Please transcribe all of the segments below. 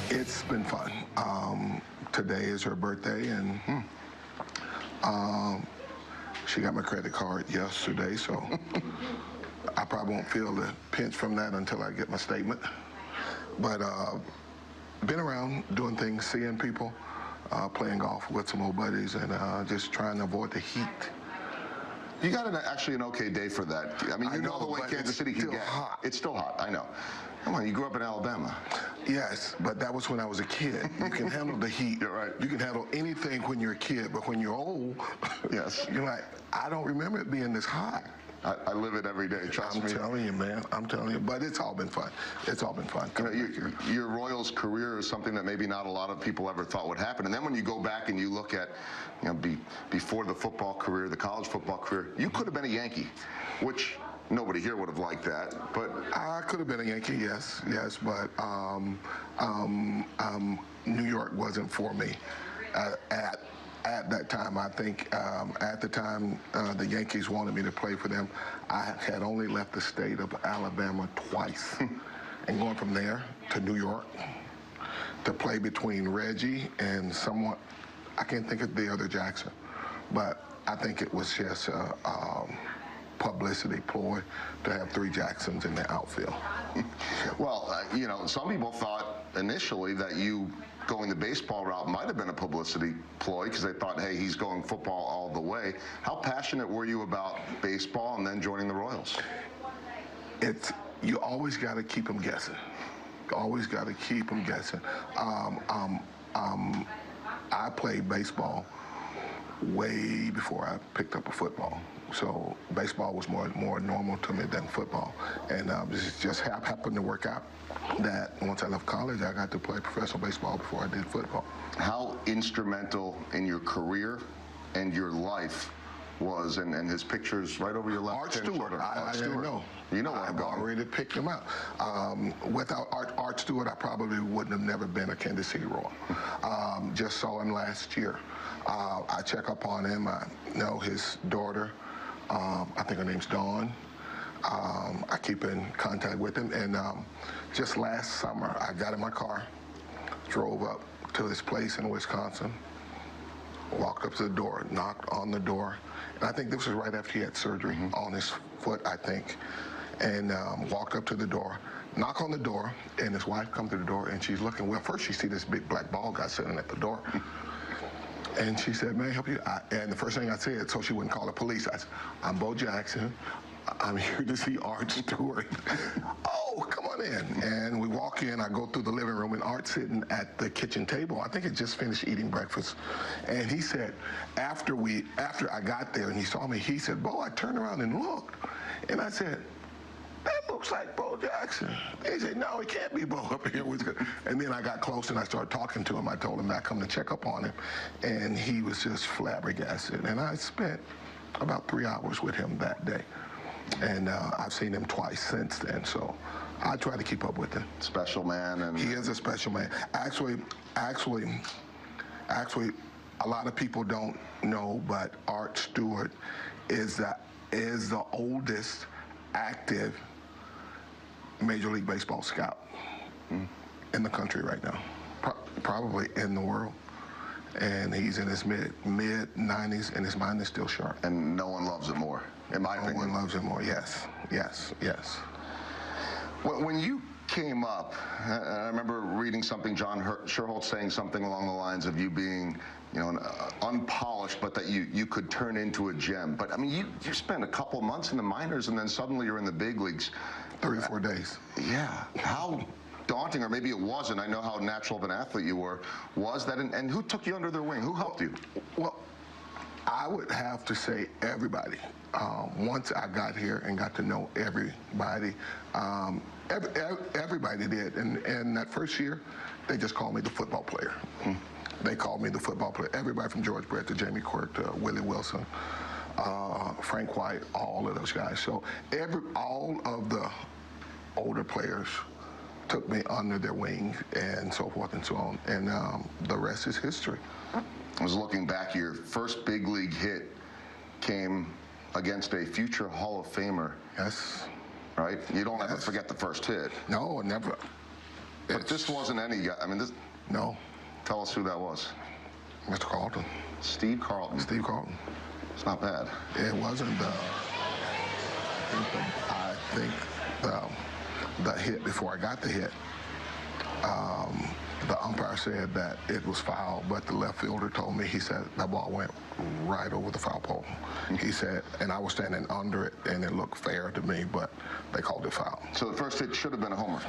It's been fun. Today is her birthday, and she got my credit card yesterday, so I probably won't feel the pinch from that until I get my statement. But been around doing things, seeing people, playing golf with some old buddies, and just trying to avoid the heat. You got actually an okay day for that. I mean, you know the way Kansas City can get. Hot. It's still hot, I know. Come on, you grew up in Alabama. Yes, but that was when I was a kid. You can handle the heat. You're right. You can handle anything when you're a kid, but when you're old, yes, you're like, I don't remember it being this hot. I live it every day, trust me. I'm telling you, man. I'm telling you. But it's all been fun. It's all been fun. You know, your Royals career is something that maybe not a lot of people ever thought would happen. And then when you go back and you look at, you know, before the football career, the college football career, you could have been a Yankee, which nobody here would have liked that. But I could have been a Yankee, yes. But New York wasn't for me at that time. I think at the time the Yankees wanted me to play for them. I had only left the state of Alabama twice. And going from there to New York to play between Reggie and someone, I can't think of the other Jackson, but I think it was just a publicity ploy to have 3 Jacksons in the outfield. Well, you know, some people thought initially that you going the baseball route might have been a publicity ploy because they thought, hey, he's going football all the way. How passionate were you about baseball and then joining the Royals? You always got to keep them guessing. Always got to keep them guessing. I played baseball way before I picked up a football. So baseball was more normal to me than football. And it just happened to work out that once I left college, I got to play professional baseball before I did football. How instrumental in your carear and your life was, and his picture's right over your left. Art Stewart. I didn't know. You know I've already picked him out. Without Art Stewart, I probably wouldn't have never been a Kansas City Royal. Just saw him last year. I check up on him. I know his daughter. I think her name's Dawn. I keep in contact with him. And just last summer, I got in my car, drove up to his place in Wisconsin, walked up to the door, knocked on the door. And I think this was right after he had surgery on his foot, I think. And walked up to the door, knock on the door, and his wife comes to the door, and she's looking. Well, first she see this big black bald guy sitting at the door. And she said, may I help you? And the first thing I said, so she wouldn't call the police, I said, I'm Bo Jackson. I'm here to see Art Stewart. Oh, come on in. And we walk in, I go through the living room, and Art's sitting at the kitchen table. I think he just finished eating breakfast. And he said, after I got there and he saw me, he said, Bo, I turned around and looked. And I said, that looks like Bo Jackson. And he said, no, it can't be Bo up here. And then I got close and I started talking to him. I told him that I come to check up on him. And he was just flabbergasted. And I spent about 3 hours with him that day. And I've seen him twice since then, so I try to keep up with him. Special man. And he is a special man. Actually, a lot of people don't know, but Art Stewart is the oldest active Major League Baseball scout in the country right now, probably in the world. And he's in his mid-90s, and his mind is still sharp. And no one loves it more, in my opinion. No one loves it more, yes. When you came up, I remember reading something, John Sherholtz saying something along the lines of you being, you know, unpolished, but that you could turn into a gem. But, I mean, you spent a couple months in the minors, and then suddenly you're in the big leagues. 3 or 4 days. Yeah. How daunting, or maybe it wasn't, I know how natural of an athlete you were, was that, and who took you under their wing? Who helped you? Well, I would have to say everybody. Once I got here and got to know everybody, everybody did. And that first year, they just called me the football player. They called me the football player. Everybody from George Brett to Jamie Quirk to Willie Wilson, Frank White, all of those guys. So all of the older players took me under their wing and so forth and so on. And the rest is history. I was looking back, your first big league hit came against a future Hall of Famer. Yes. Right? You don't ever forget the first hit. No, never. But this wasn't any guy. I mean, this. No, Tell us who that was. Mr. Carlton. Steve Carlton. Steve Carlton. It's not bad. It wasn't I think the hit before I got the hit. The umpire said that it was foul, but the left fielder told me, he said, that ball went right over the foul pole. He said, and I was standing under it, and it looked fair to me, but they called it foul. So the first hit should have been a homer.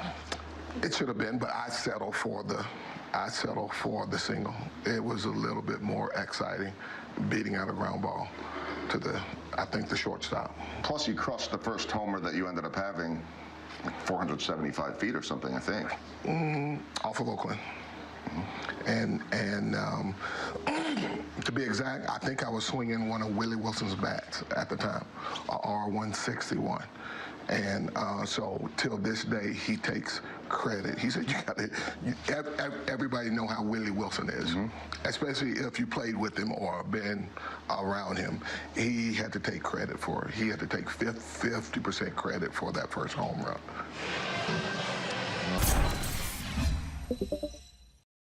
It should have been, but I settled for the single. It was a little bit more exciting, beating out a ground ball to I think the shortstop. Plus, you crushed the first homer that you ended up having, like 475 feet or something, I think. Off of Oakland. And to be exact, I think I was swinging one of Willie Wilson's bats at the time, a R161. And so till this day, he takes credit. He said, everybody know how Willie Wilson is, especially if you played with him or been around him. He had to take credit for it. He had to take 50% credit for that first home run.